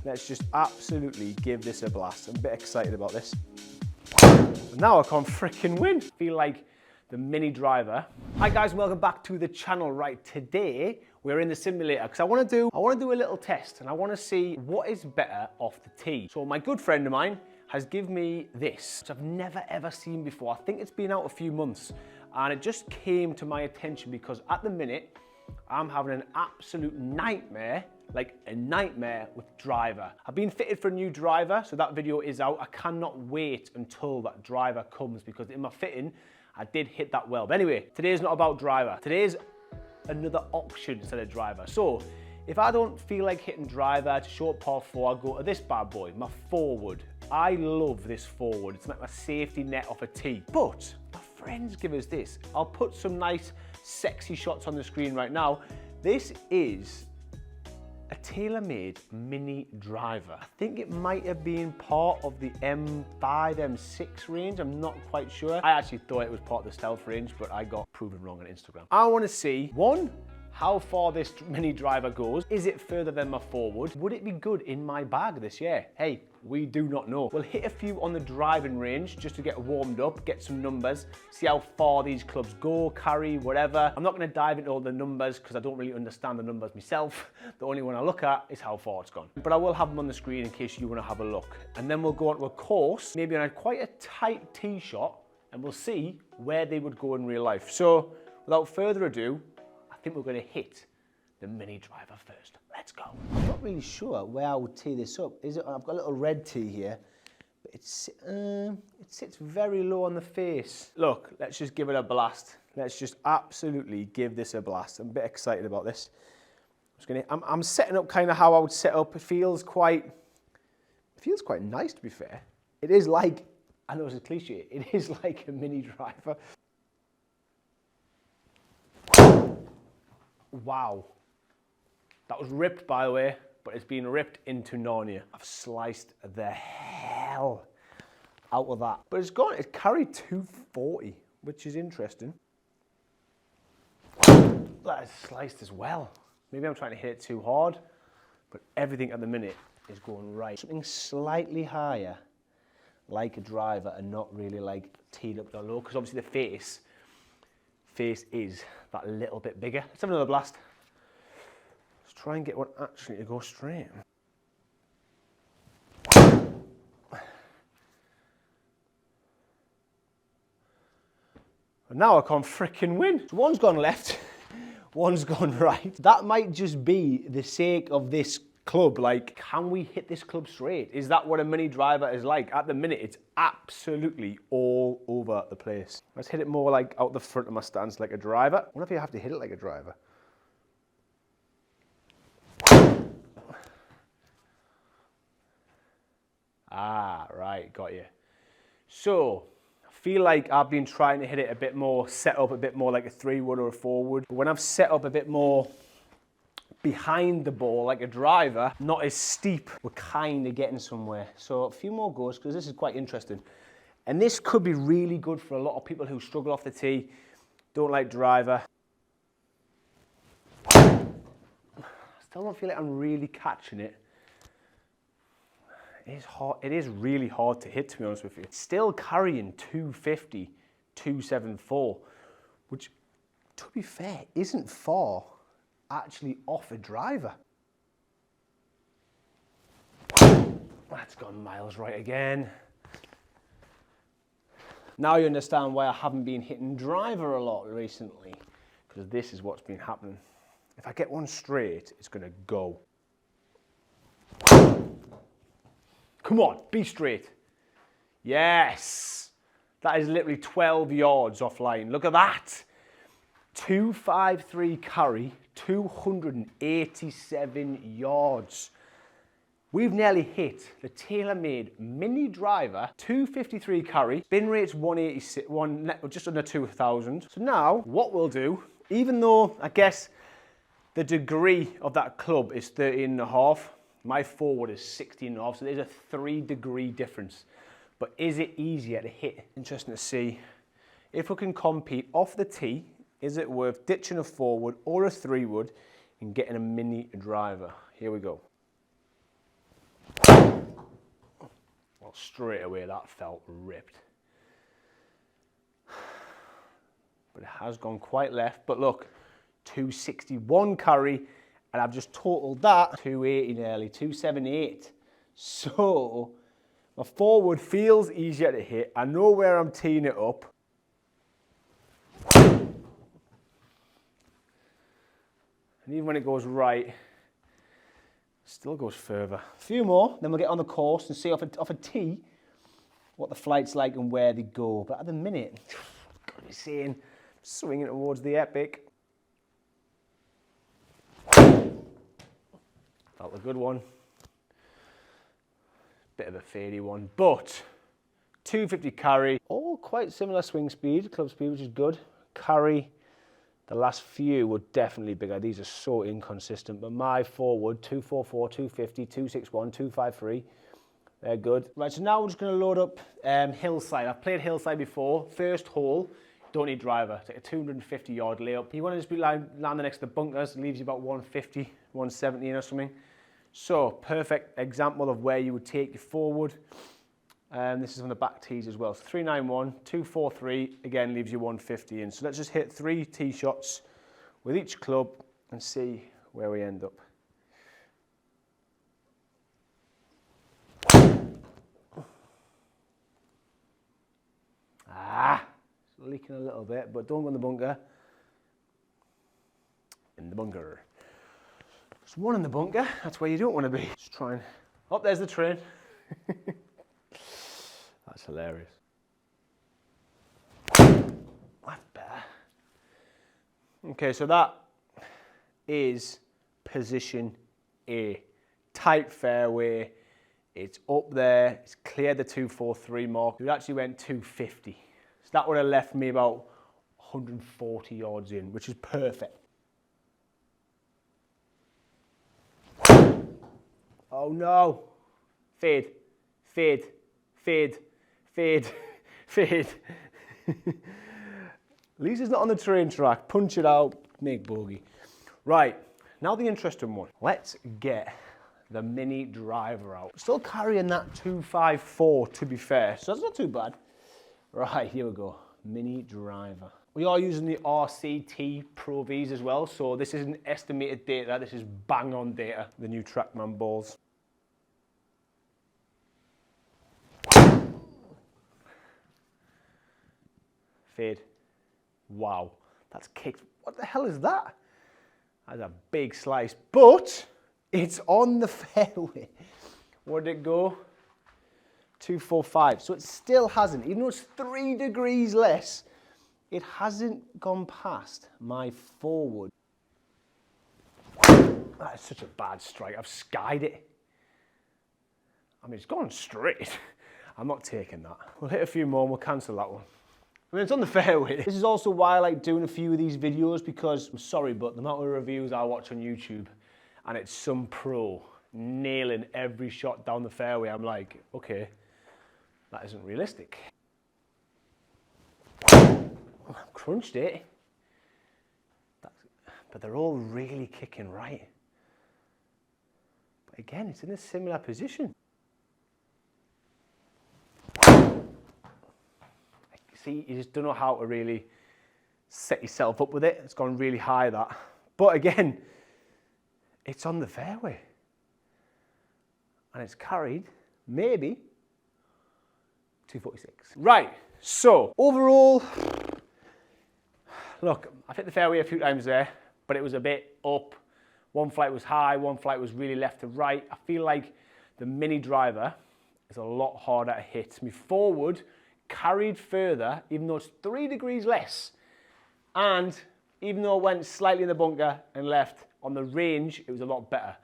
Let's just absolutely give this a blast. I'm a bit excited about this. Now I can't freaking win. Feel like the mini driver. Hi guys, and welcome back to the channel. Right, today we're in the simulator because I want to do a little test and I want to see what is better off the tee. So my good friend of mine has given me this, which I've never ever seen before. I think it's been out a few months and it just came to my attention because at the minute I'm having an absolute nightmare, like a nightmare with driver. I've been fitted for a new driver, so that video is out. I cannot wait until that driver comes because in my fitting, I did hit that well. But anyway, today's not about driver. Today's another option instead of driver. So if I don't feel like hitting driver to short par 4, I go to this bad boy, my forward. I love this forward. It's like my safety net off a tee. But my friends give us this. I'll put some nice sexy shots on the screen right now. This is a TaylorMade mini driver. I think it might have been part of the M5, M6 range. I'm not quite sure. I actually thought it was part of the Stealth range, but I got proven wrong on Instagram. I want to see, one, how far this mini driver goes. Is it further than my forward? Would it be good in my bag this year? Hey, we do not know. We'll hit a few on the driving range just to get warmed up, get some numbers, see how far these clubs go, carry, whatever. I'm not going to dive into all the numbers because I don't really understand the numbers myself. The only one I look at is how far it's gone. But I will have them on the screen in case you want to have a look. And then we'll go on to a course, maybe on quite a tight tee shot, and we'll see where they would go in real life. So without further ado, I think we're going to hit the mini driver first. Let's go. I'm not really sure where I would tee this up. Is it? I've got a little red tee here, but it sits very low on the face. Look, let's just give it a blast. Let's just absolutely give this a blast. I'm a bit excited about this. I'm setting up kind of how I would set up. It feels quite nice, to be fair. It is like, I know it's a cliche, it is like a mini driver. Wow. That was ripped, by the way, but it's been ripped into Narnia. I've sliced the hell out of that. But it's gone, it carried 240, which is interesting. That is sliced as well. Maybe I'm trying to hit it too hard, but everything at the minute is going right. Something slightly higher, like a driver, and not really like teed up down low, because obviously the face is that little bit bigger. Let's have another blast. Let's try and get one actually to go straight. And now I can't freaking win. So one's gone left, one's gone right. That might just be the sake of this club. Like, can we hit this club straight? Is that what a mini driver is like? At the minute, it's absolutely all over the place. Let's hit it more like out the front of my stance like a driver. I wonder if you have to hit it like a driver. Ah, right, got you. So, I feel like I've been trying to hit it a bit more, set up a bit more like a 3-wood or a 4-wood. But when I've set up a bit more behind the ball like a driver, not as steep, we're kind of getting somewhere. So a few more goes because this is quite interesting. And this could be really good for a lot of people who struggle off the tee, don't like driver. Still don't feel like I'm really catching it. It is hard. It is really hard to hit, to be honest with you. Still carrying 250, 274, which, to be fair, isn't far actually off a driver. That's gone miles right again. Now you understand why I haven't been hitting driver a lot recently, because this is what's been happening. If I get one straight, it's going to go. Come on, be straight. Yes. That is literally 12 yards offline. Look at that. 253 carry, 287 yards. We've nearly hit the TaylorMade mini driver, 253 carry, spin rate's 186, just under 2,000. So now what we'll do, even though I guess the degree of that club is 13.5, my forward is 16.5, so there's a 3-degree difference. But is it easier to hit? Interesting to see if we can compete off the tee. Is it worth ditching a forward or a 3-wood and getting a mini driver? Here we go. Well, straight away that felt ripped. But it has gone quite left. But look, 261 carry, and I've just totaled that 280 nearly, 278. So my forward feels easier to hit. I know where I'm teeing it up. And even when it goes right, it still goes further. A few more, then we'll get on the course and see off a tee what the flight's like and where they go. But at the minute, I've got to be saying, swinging towards the epic. Felt a good one. Bit of a fadey one, but 250 carry. All quite similar swing speed, club speed, which is good. Carry, the last few were definitely bigger. These are so inconsistent, but my forward, 244, 250, 261, 253. They're good. Right, so now we're just going to load up Hillside. I've played Hillside before. First hole, don't need driver. It's like a 250 yard layup. You want to just be landing next to the bunkers, it leaves you about 150, 170 or something. So, perfect example of where you would take your forward. This is on the back tees as well. So 391, 243, again leaves you 150 in. So let's just hit 3 tee shots with each club and see where we end up. It's leaking a little bit, but don't go in the bunker. In the bunker. There's one in the bunker, that's where you don't want to be. Just try and, oh, there's the train. That's hilarious. That's better. Okay, so that is position A. Tight fairway, it's up there, it's cleared the 243 mark. We actually went 250. So that would have left me about 140 yards in, which is perfect. Oh no. Fade, fade, fade, fade, fade. At least it's not on the train track. Punch it out, make bogey. Right, now the interesting one. Let's get the mini driver out. Still carrying that 254 to be fair, so that's not too bad. Right, here we go, mini driver. We are using the RCT Pro Vs as well, so this isn't estimated data, this is bang on data, the new TrackMan balls. Fade. Wow, that's kicked. What the hell is that? That's a big slice, but it's on the fairway. Where did it go? 245. So it still hasn't, even though it's 3 degrees less, it hasn't gone past my forward. That is such a bad strike. I've skied it. I mean, it's gone straight. I'm not taking that. We'll hit a few more and we'll cancel that one. I mean, it's on the fairway. This is also why I like doing a few of these videos, because I'm sorry, but the amount of reviews I watch on YouTube and it's some pro nailing every shot down the fairway, I'm like, okay, that isn't realistic. I've crunched it. But they're all really kicking right. But again, it's in a similar position. See, you just don't know how to really set yourself up with it. It's gone really high, that. But again, it's on the fairway. And it's carried, maybe, 246. Right, so overall, look, I've hit the fairway a few times there, but it was a bit up. One flight was high, one flight was really left to right. I feel like the mini driver is a lot harder to hit. My forward carried further, even though it's 3 degrees less. And even though it went slightly in the bunker and left, on the range, it was a lot better.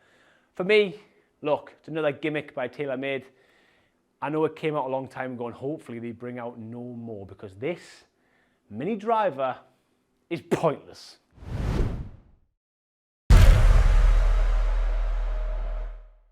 For me, look, it's another gimmick by TaylorMade. I know it came out a long time ago and hopefully they bring out no more, because this mini driver is pointless.